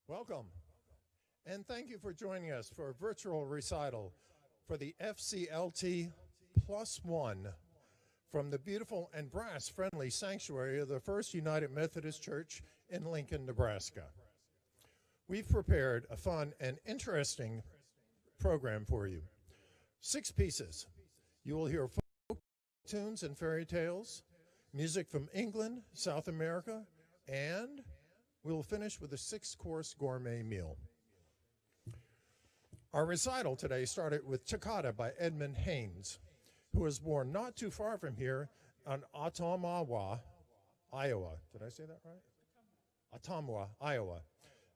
Welcome, and thank you for joining us for a virtual recital for the FCLT +1 from the beautiful and brass-friendly sanctuary of the First United Methodist Church in Lincoln, Nebraska. We've prepared a fun and interesting program for you. 6 pieces. You will hear folk tunes and fairy tales, music from England, South America, and we'll finish with a 6-course gourmet meal. Our recital today started with Toccata by Edmund Haynes, who was born not too far from here on Ottumwa, Iowa. Did I say that right? Ottumwa, Iowa.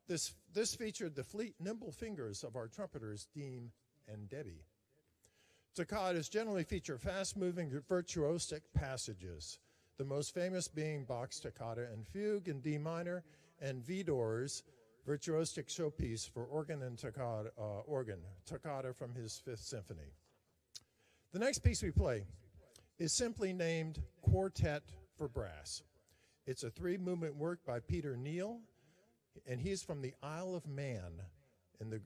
This featured the fleet, nimble fingers of our trumpeters, Dean and Debbie. Toccatas generally feature fast-moving, virtuosic passages, the most famous being Bach's Toccata and Fugue in D minor, and Widor's virtuosic showpiece for organ and toccata from his 5th Symphony. The next piece we play is simply named Quartet for Brass. It's a 3-movement work by Peter Neal, and he's from the Isle of Man in the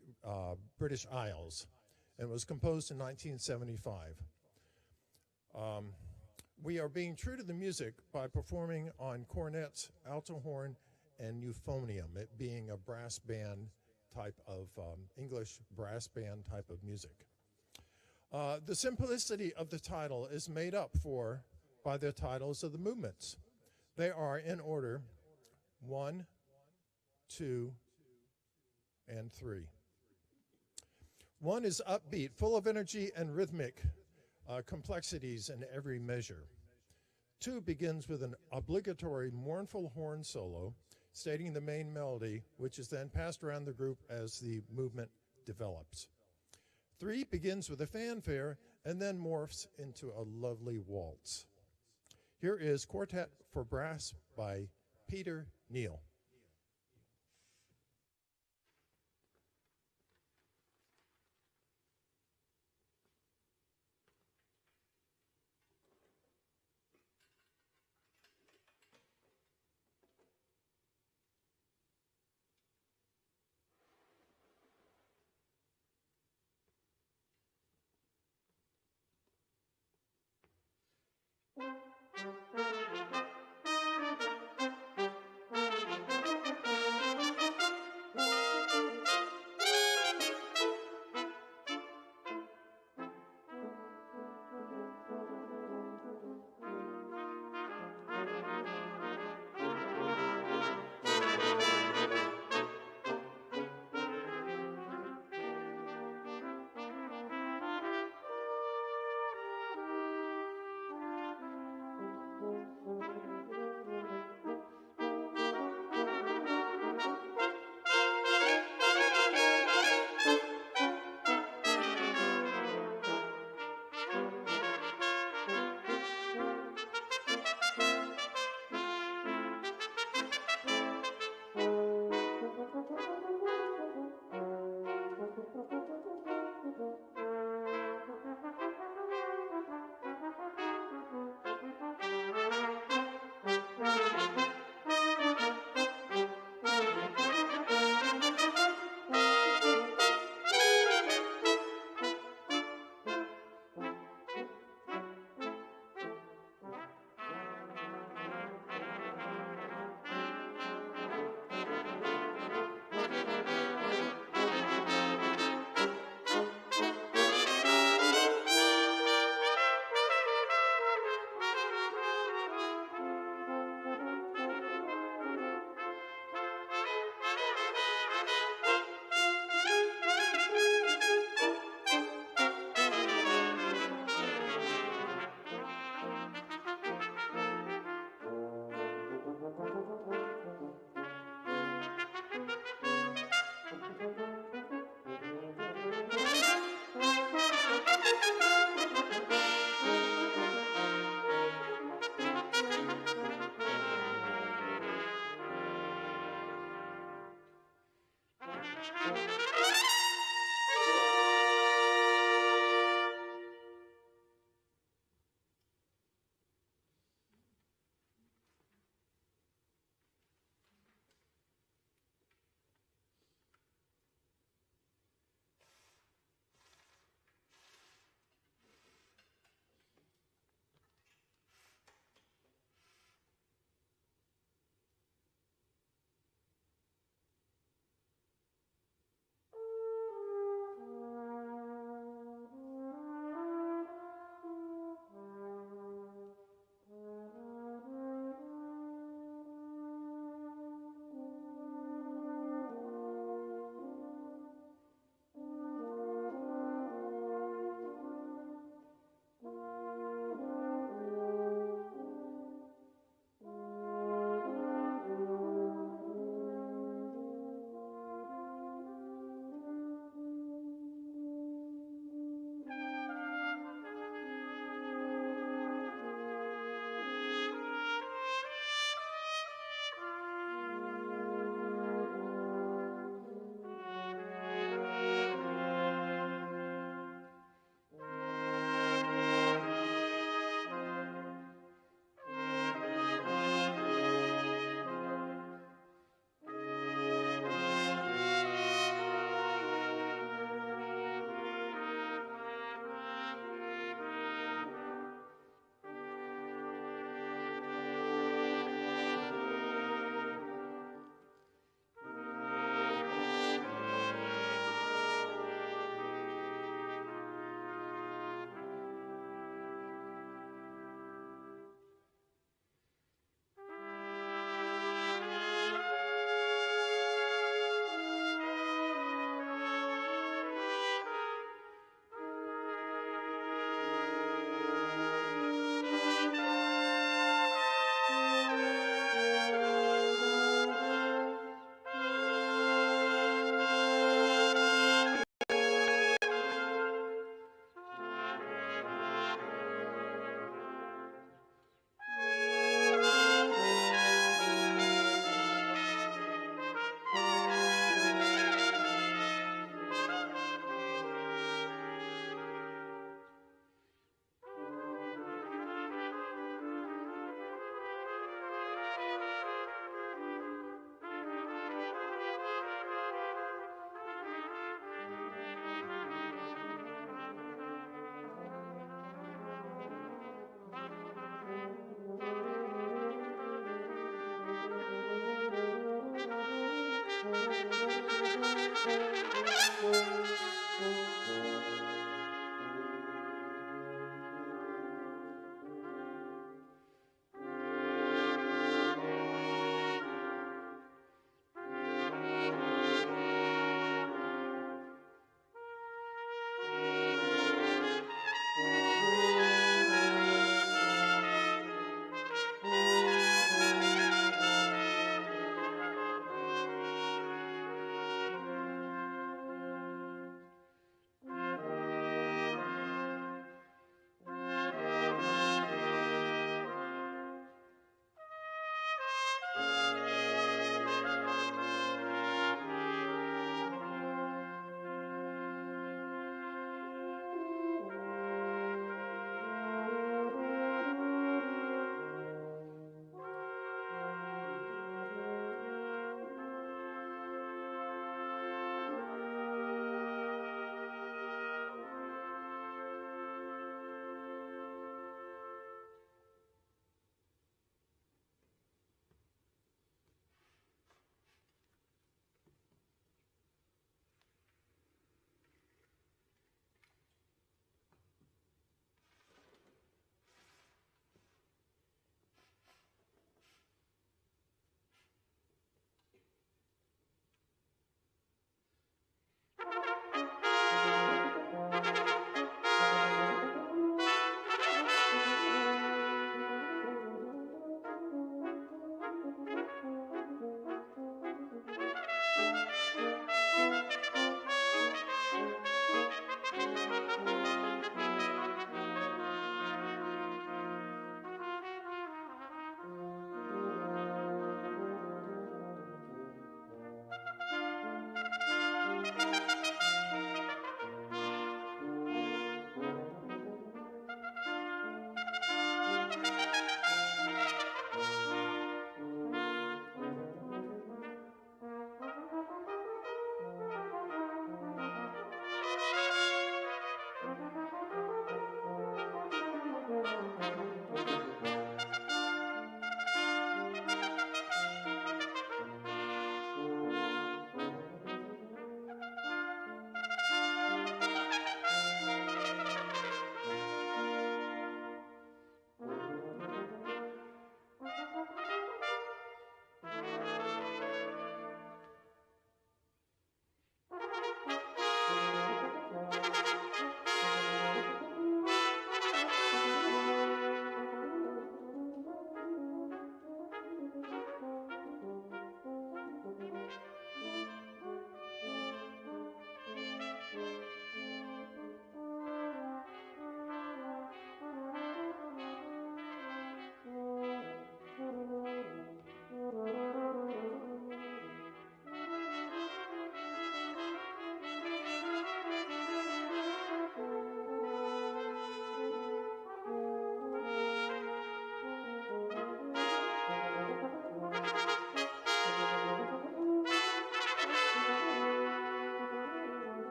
British Isles, and was composed in 1975. We are being true to the music by performing on cornets, alto horn, and euphonium, it being a brass band type of English brass band type of music. The simplicity of the title is made up for by the titles of the movements. They are in order 1, 2, and 3. 1 is upbeat, full of energy and rhythmic complexities in every measure. 2 begins with an obligatory mournful horn solo, stating the main melody, which is then passed around the group as the movement develops. 3 begins with a fanfare and then morphs into a lovely waltz. Here is Quartet for Brass by Peter Neal.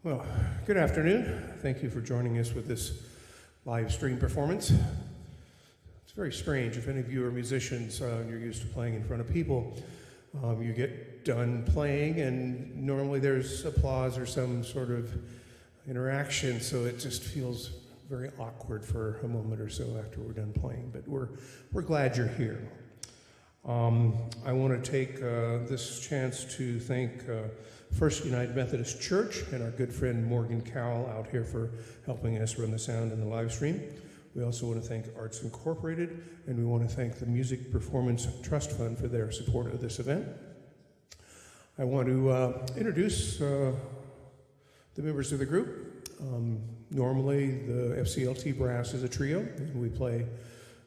Well, good afternoon. Thank you for joining us with this live stream performance. It's very strange. If any of you are musicians and you're used to playing in front of people, you get done playing and normally there's applause or some sort of interaction, so it just feels very awkward for a moment or so after we're done playing, but we're glad you're here. I want to take this chance to thank First United Methodist Church and our good friend Morgan Cowell out here for helping us run the sound in the live stream. We also want to thank Arts Incorporated, and we want to thank the Music Performance Trust Fund for their support of this event. I want to introduce the members of the group. Normally, the FCLT brass is a trio, and we play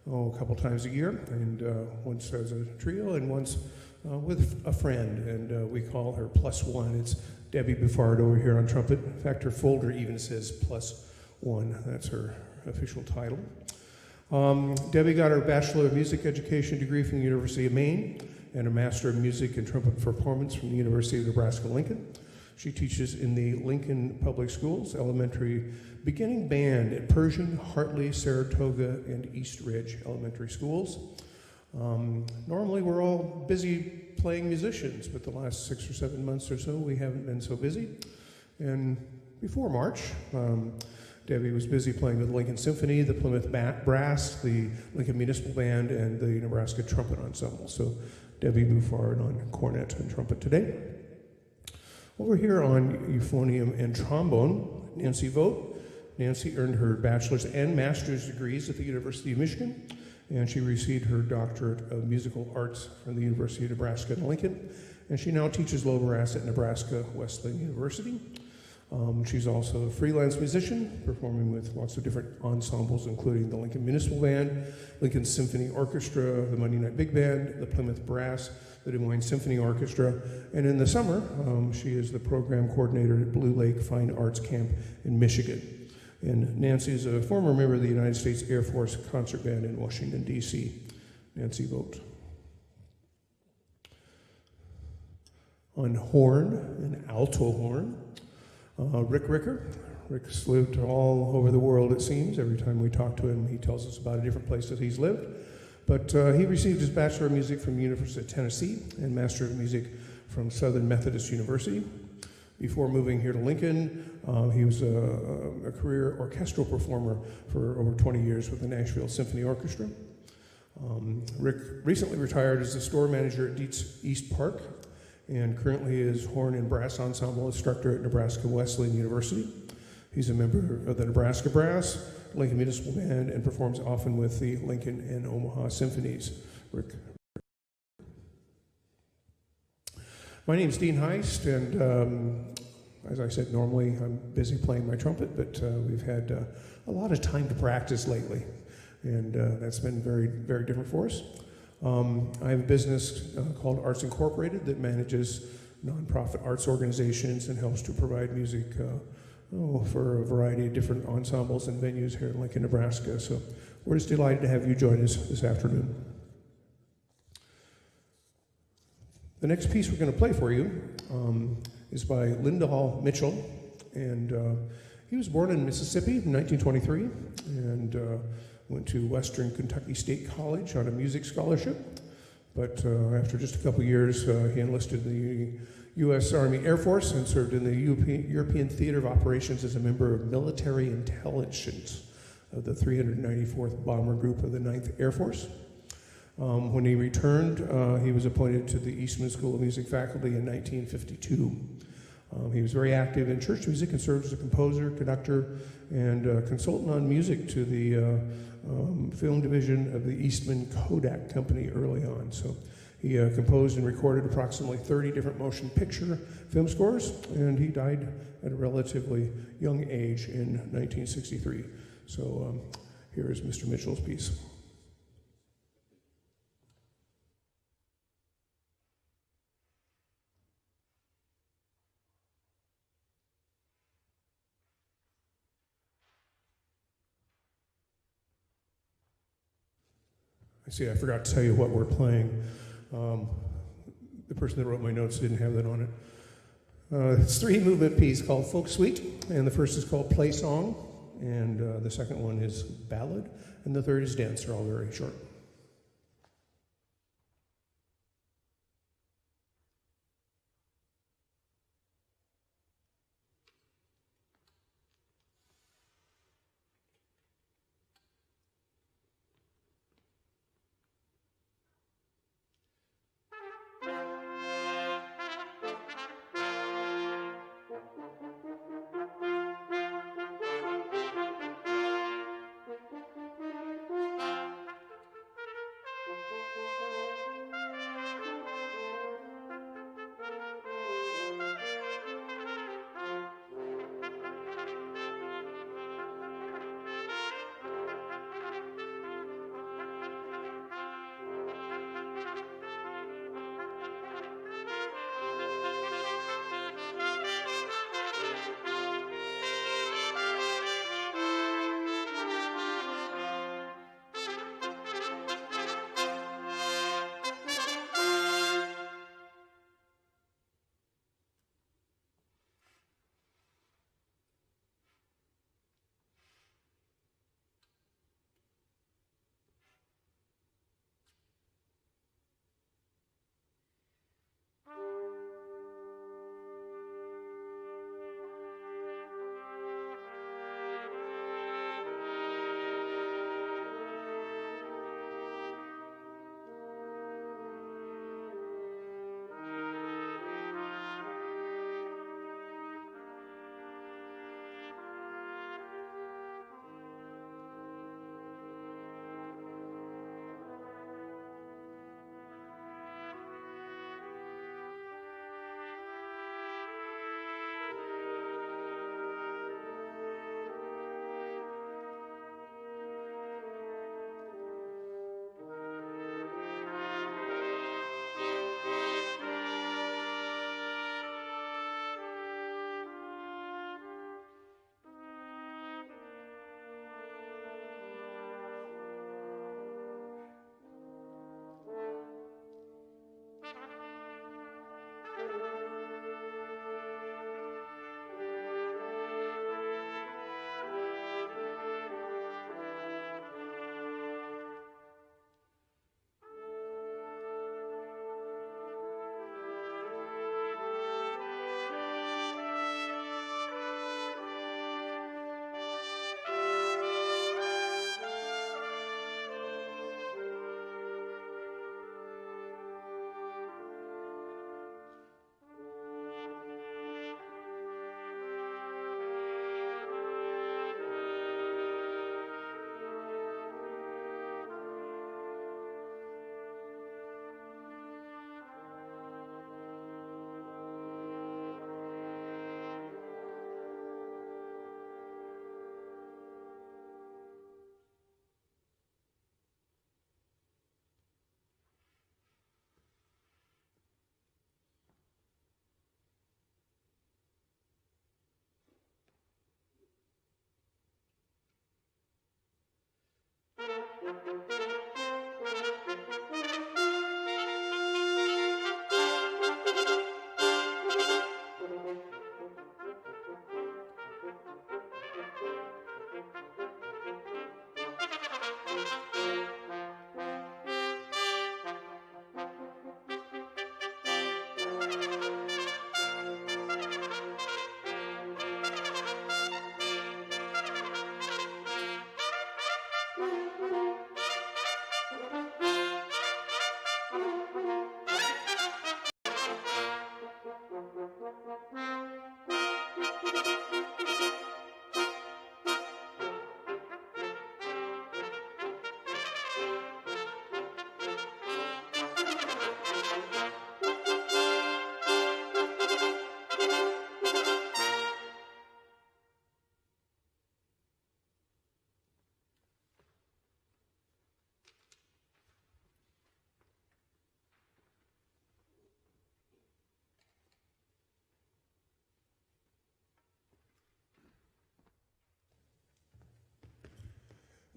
a couple times a year, and once as a trio and once with a friend, and we call her Plus One. It's Debbie Buffard over here on trumpet. In fact, her folder even says +1. That's her official title. Debbie got her Bachelor of Music Education degree from the University of Maine and a Master of Music and Trumpet Performance from the University of Nebraska-Lincoln. She teaches in the Lincoln Public Schools elementary beginning band at Pershing, Hartley, Saratoga, and East Ridge Elementary Schools. Normally we're all busy playing musicians, but the last 6 or 7 months or so we haven't been so busy. And before March, Debbie was busy playing with the Lincoln Symphony, the Plymouth Brass, the Lincoln Municipal Band, and the Nebraska Trumpet Ensemble. So Debbie Buffard on cornet and trumpet today. Over here on euphonium and trombone, Nancy Vogt. Nancy earned her bachelor's and master's degrees at the University of Michigan, and she received her doctorate of musical arts from the University of Nebraska at Lincoln, and she now teaches low brass at Nebraska Wesleyan University. She's also a freelance musician, performing with lots of different ensembles, including the Lincoln Municipal Band, Lincoln Symphony Orchestra, the Monday Night Big Band, the Plymouth Brass, the Des Moines Symphony Orchestra, and in the summer, she is the program coordinator at Blue Lake Fine Arts Camp in Michigan. And Nancy is a former member of the United States Air Force Concert Band in Washington, D.C. Nancy Vogt. On horn and alto horn, Rick Ricker. Rick's lived all over the world, it seems. Every time we talk to him, he tells us about a different place that he's lived. But he received his Bachelor of Music from the University of Tennessee and Master of Music from Southern Methodist University. Before moving here to Lincoln, he was a career orchestral performer for over 20 years with the Nashville Symphony Orchestra. Rick recently retired as the store manager at Dietz East Park, and currently is horn and brass ensemble instructor at Nebraska Wesleyan University. He's a member of the Nebraska Brass, Lincoln Municipal Band, and performs often with the Lincoln and Omaha Symphonies. Rick. My name's Dean Heist, and as I said, normally I'm busy playing my trumpet, but we've had a lot of time to practice lately, and that's been very, very different for us. I have a business called Arts Incorporated that manages nonprofit arts organizations and helps to provide music for a variety of different ensembles and venues here in Lincoln, Nebraska. So we're just delighted to have you join us this afternoon. The next piece we're going to play for you is by Lyndall Mitchell, and he was born in Mississippi in 1923 and went to Western Kentucky State College on a music scholarship, but after just a couple years he enlisted in the U.S. Army Air Force and served in the European Theater of Operations as a member of military intelligence of the 394th Bomber Group of the 9th Air Force. When he returned, he was appointed to the Eastman School of Music faculty in 1952. He was very active in church music and served as a composer, conductor, and consultant on music to the film division of the Eastman Kodak Company early on. So he composed and recorded approximately 30 different motion picture film scores, and he died at a relatively young age in 1963. So here is Mr. Mitchell's piece. See, I forgot to tell you what we're playing. The person that wrote my notes didn't have that on it. It's a 3-movement piece called Folk Suite, and the first is called Play Song, and the second one is Ballad, and the third is Dance. They're all very short.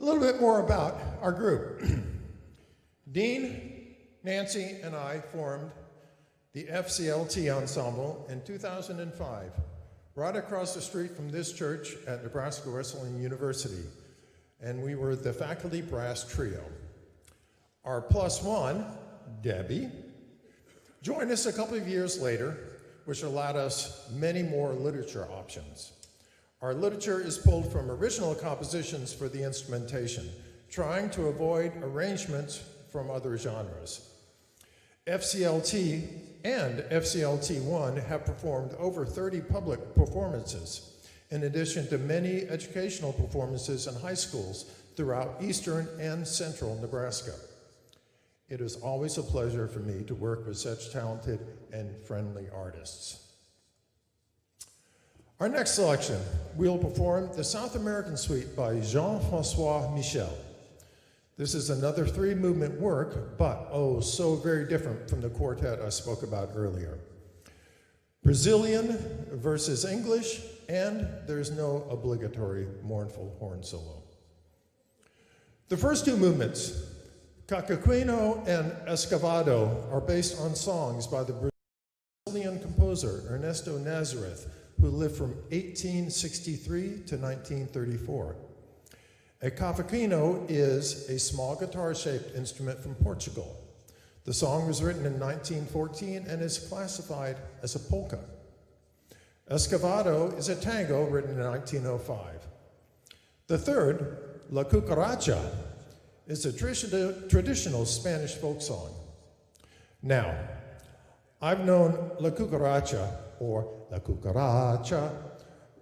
A little bit more about our group. Dean, Nancy, and I formed the FCLT Ensemble in 2005, right across the street from this church at Nebraska Wesleyan University, and we were the faculty brass trio. Our plus one, Debbie, joined us a couple of years later, which allowed us many more literature options. Our literature is pulled from original compositions for the instrumentation, trying to avoid arrangements from other genres. FCLT and FCLT1 have performed over 30 public performances, in addition to many educational performances in high schools throughout eastern and central Nebraska. It is always a pleasure for me to work with such talented and friendly artists. Our next selection, we'll perform the South American Suite by Jean-François Michel. This is another three-movement work, but oh, so very different from the quartet I spoke about earlier. Brazilian versus English, and there's no obligatory mournful horn solo. The first two movements, Cacaquino and Escavado, are based on songs by the Brazilian composer Ernesto Nazareth, who lived from 1863 to 1934. A cavaquinho is a small guitar-shaped instrument from Portugal. The song was written in 1914 and is classified as a polka. Escavado is a tango written in 1905. The third, La Cucaracha, is a traditional Spanish folk song. Now, I've known La Cucaracha, or La Cucaracha,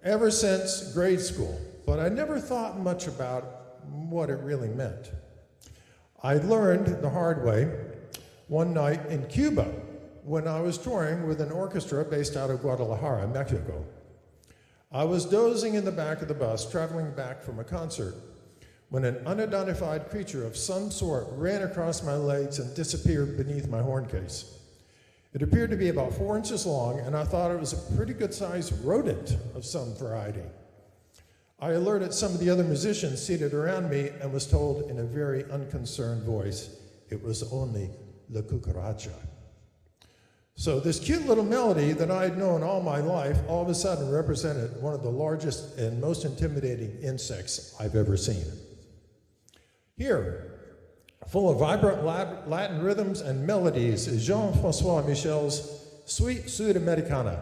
ever since grade school, but I never thought much about what it really meant. I learned the hard way one night in Cuba when I was touring with an orchestra based out of Guadalajara, Mexico. I was dozing in the back of the bus traveling back from a concert when an unidentified creature of some sort ran across my legs and disappeared beneath my horn case. It appeared to be about 4 inches long, and I thought it was a pretty good-sized rodent of some variety. I alerted some of the other musicians seated around me and was told in a very unconcerned voice, it was only La Cucaracha. So this cute little melody that I had known all my life all of a sudden represented one of the largest and most intimidating insects I've ever seen. Here, full of vibrant Latin rhythms and melodies, is Jean-François Michel's Suite Sudamericana.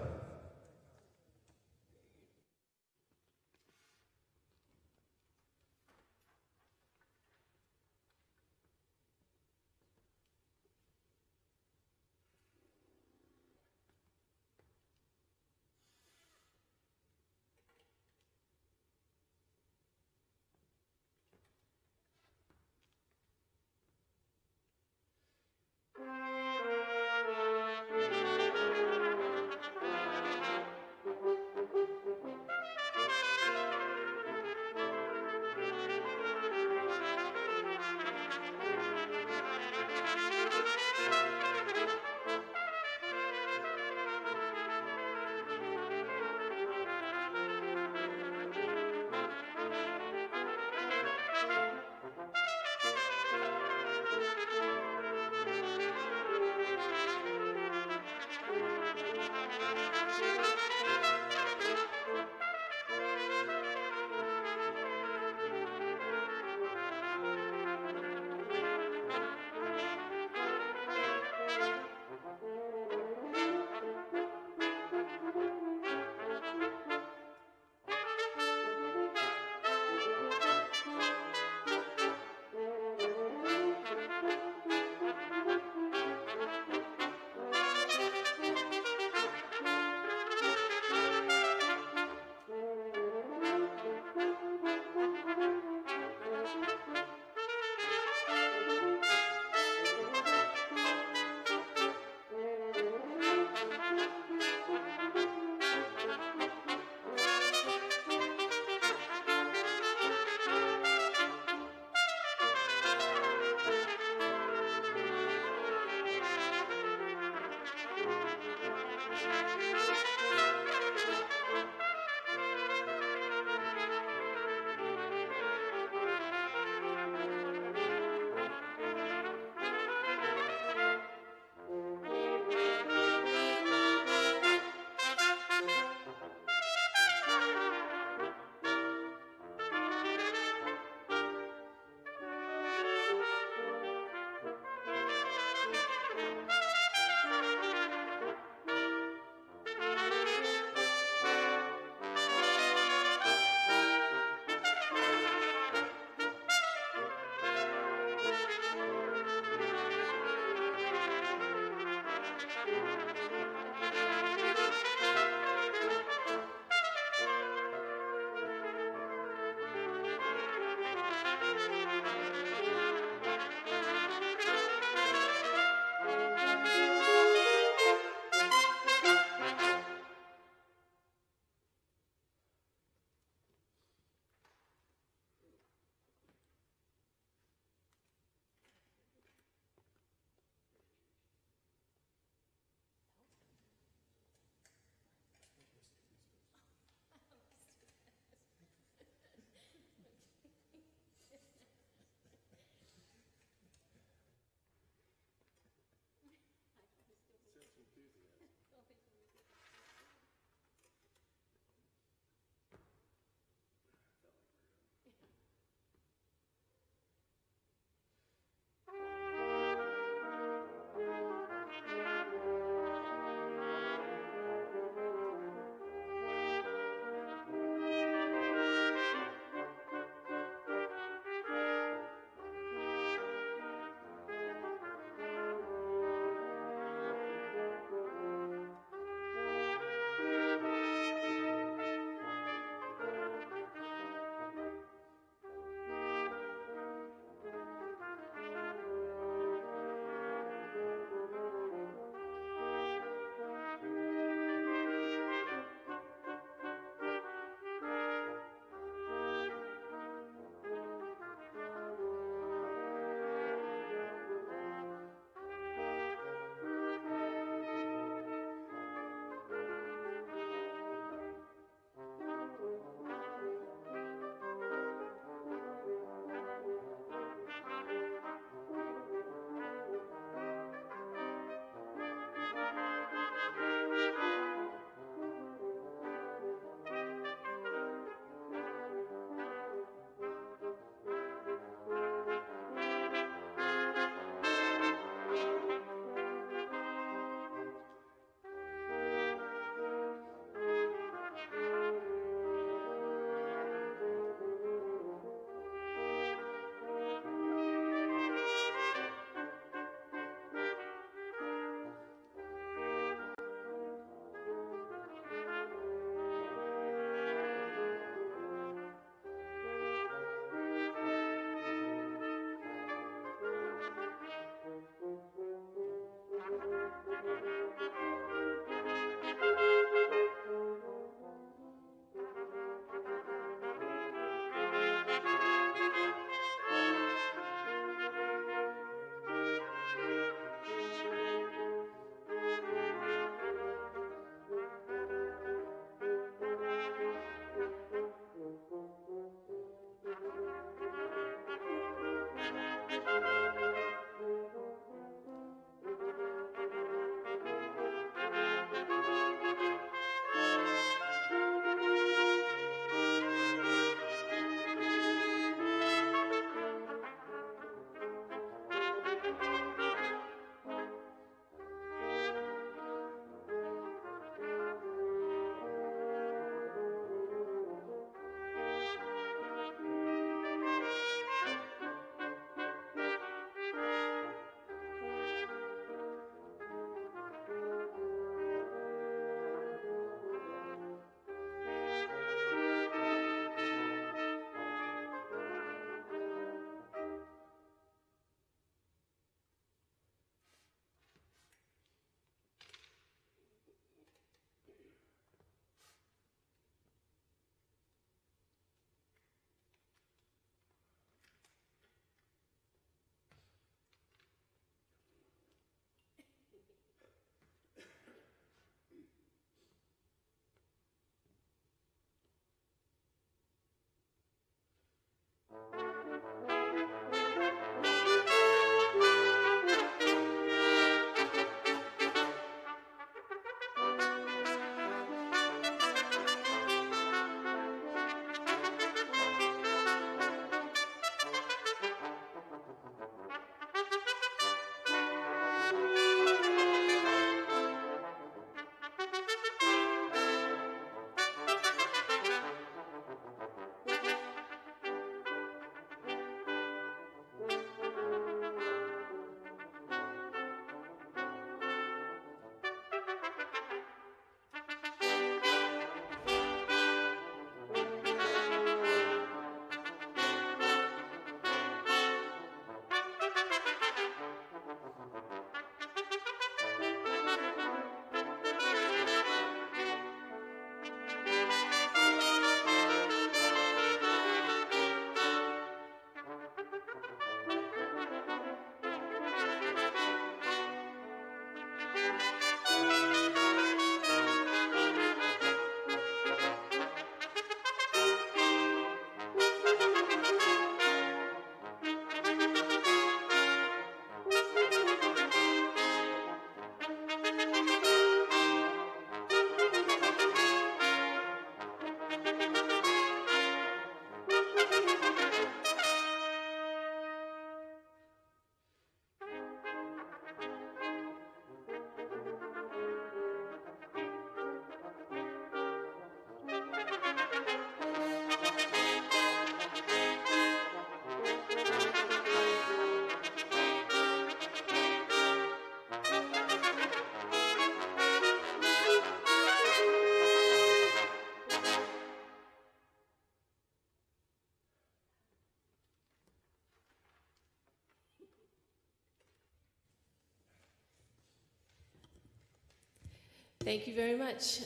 Thank you very much.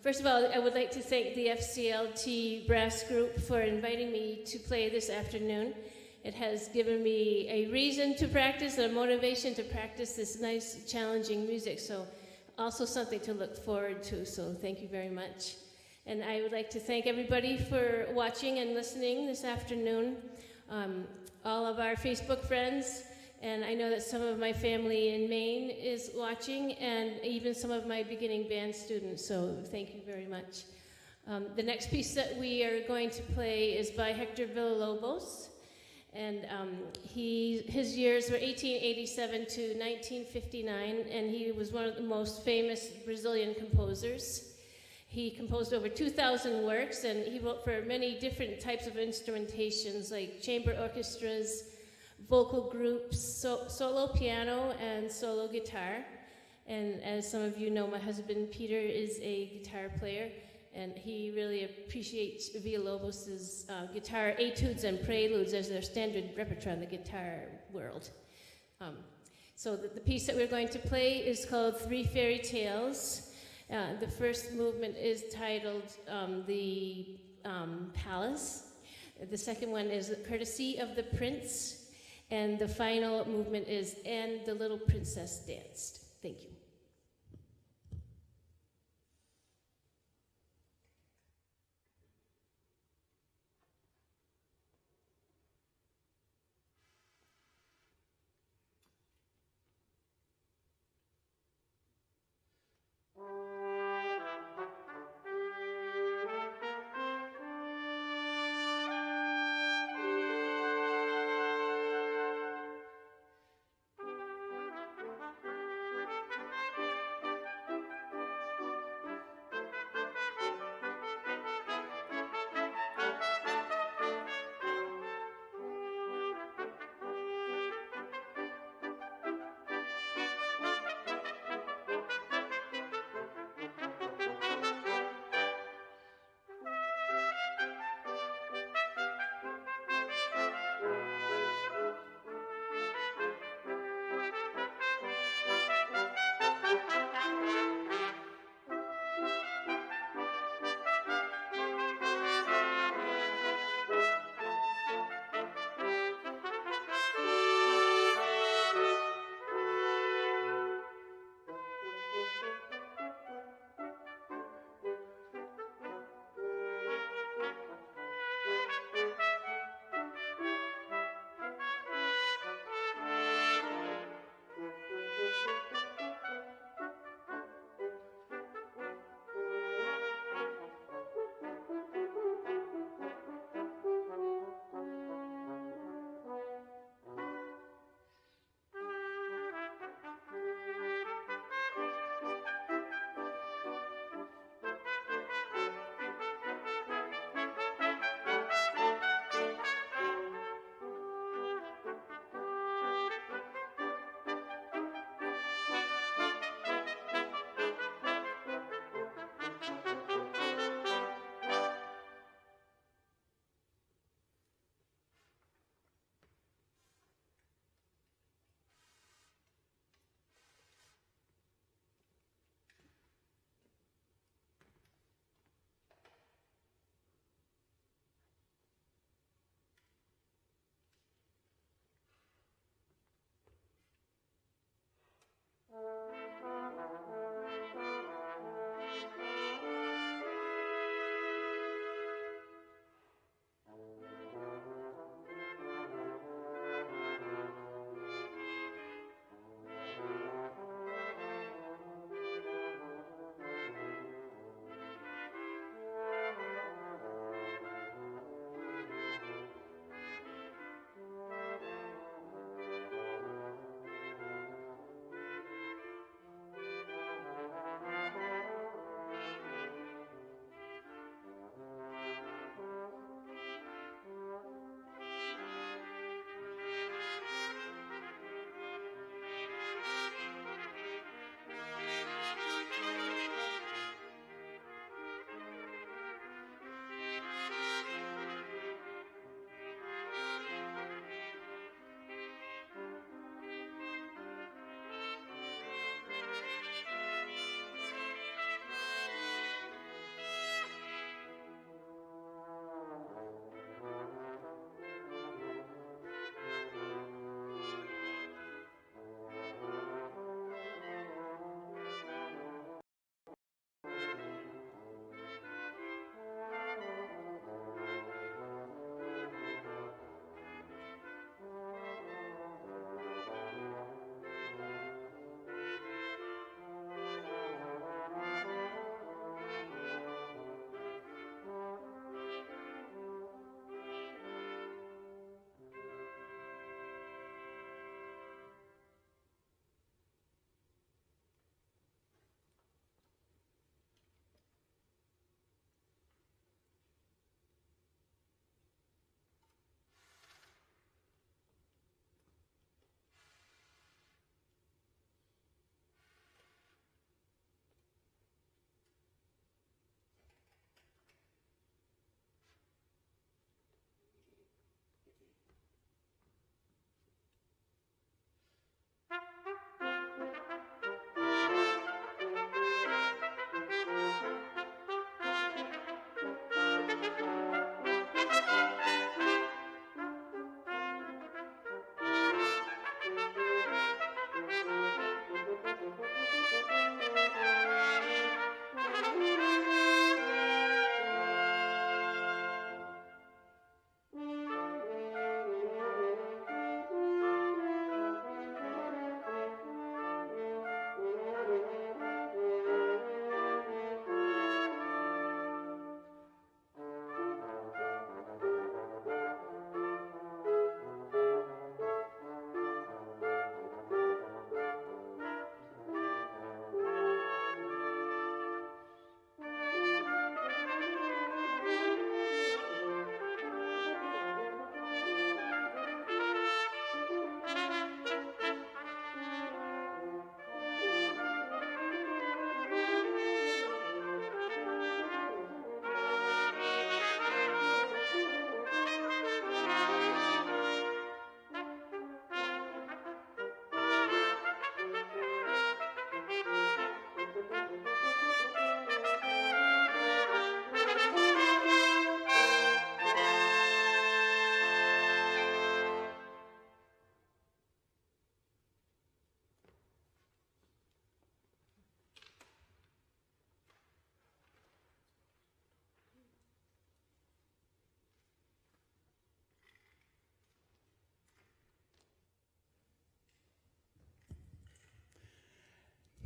First of all, I would like to thank the FCLT brass group for inviting me to play this afternoon. It has given me a reason to practice, a motivation to practice this nice, challenging music, so also something to look forward to, so thank you very much. And I would like to thank everybody for watching and listening this afternoon, all of our Facebook friends, and I know that some of my family in Maine is watching, and even some of my beginning band students, so thank you very much. The next piece that we are going to play is by Hector Villalobos, and his years were 1887 to 1959, and he was one of the most famous Brazilian composers. He composed over 2,000 works, and he wrote for many different types of instrumentations, like chamber orchestras, vocal groups, solo piano, and solo guitar. And as some of you know, my husband Peter is a guitar player, and he really appreciates Villalobos' guitar etudes and preludes as their standard repertoire in the guitar world. So the piece that we're going to play is called Three Fairy Tales. The first movement is titled The Palace. The second one is Courtesy of the Prince. And the final movement is And the Little Princess Danced. Thank you.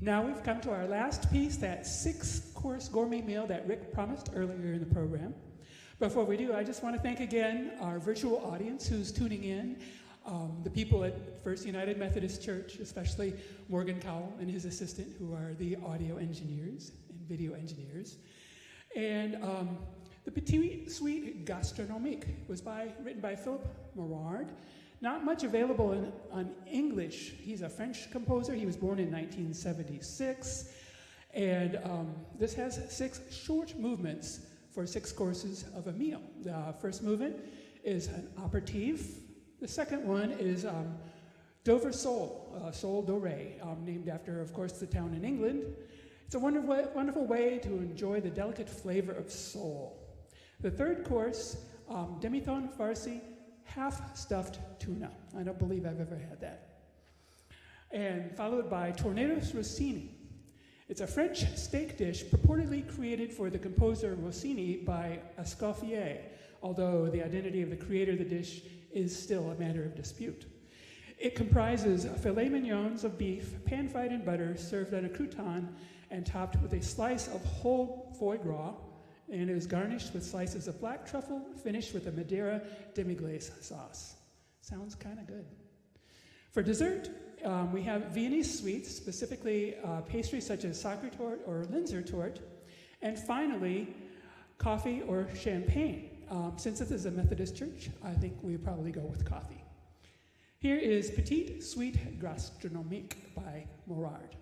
Now we've come to our last piece, that 6-course gourmet meal that Rick promised earlier in the program. Before we do, I just want to thank again our virtual audience who's tuning in, the people at First United Methodist Church, especially Morgan Cowell and his assistant, who are the audio engineers and video engineers. And the Petit Suite Gastronomique was written by Philip Morard. Not much available on English. He's a French composer. He was born in 1976. And this has 6 short movements for 6 courses of a meal. The first movement is an aperitif. The second one is Dover Sole, Sole Doré, named after, of course, the town in England. It's a wonderful way to enjoy the delicate flavor of sole. The third course, Demi-thon farci, half-stuffed tuna. I don't believe I've ever had that. And followed by Tornados Rossini. It's a French steak dish purportedly created for the composer Rossini by Escoffier, although the identity of the creator of the dish is still a matter of dispute. It comprises filet mignons of beef, pan-fried in butter, served on a crouton, and topped with a slice of whole foie gras, and it is garnished with slices of black truffle, finished with a Madeira demi-glace sauce. Sounds kind of good. For dessert, we have Viennese sweets, specifically pastries such as Sacretort or Linzer Tort, and finally, coffee or champagne. Since this is a Methodist church, I think we probably go with coffee. Here is Petite Suite Gastronomique by Morard.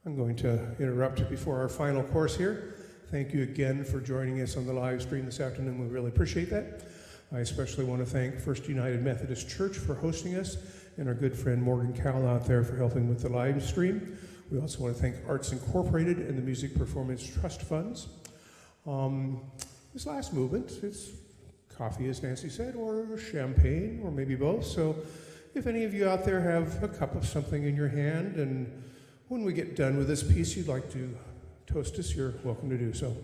I'm going to interrupt before our final course here. Thank you again for joining us on the live stream this afternoon. We really appreciate that. I especially want to thank First United Methodist Church for hosting us and our good friend Morgan Cowell out there for helping with the live stream. We also want to thank Arts Incorporated and the Music Performance Trust Funds. This last movement, it's coffee, as Nancy said, or champagne, or maybe both. So if any of you out there have a cup of something in your hand, and when we get done with this piece, you'd like to toast us, you're welcome to do so.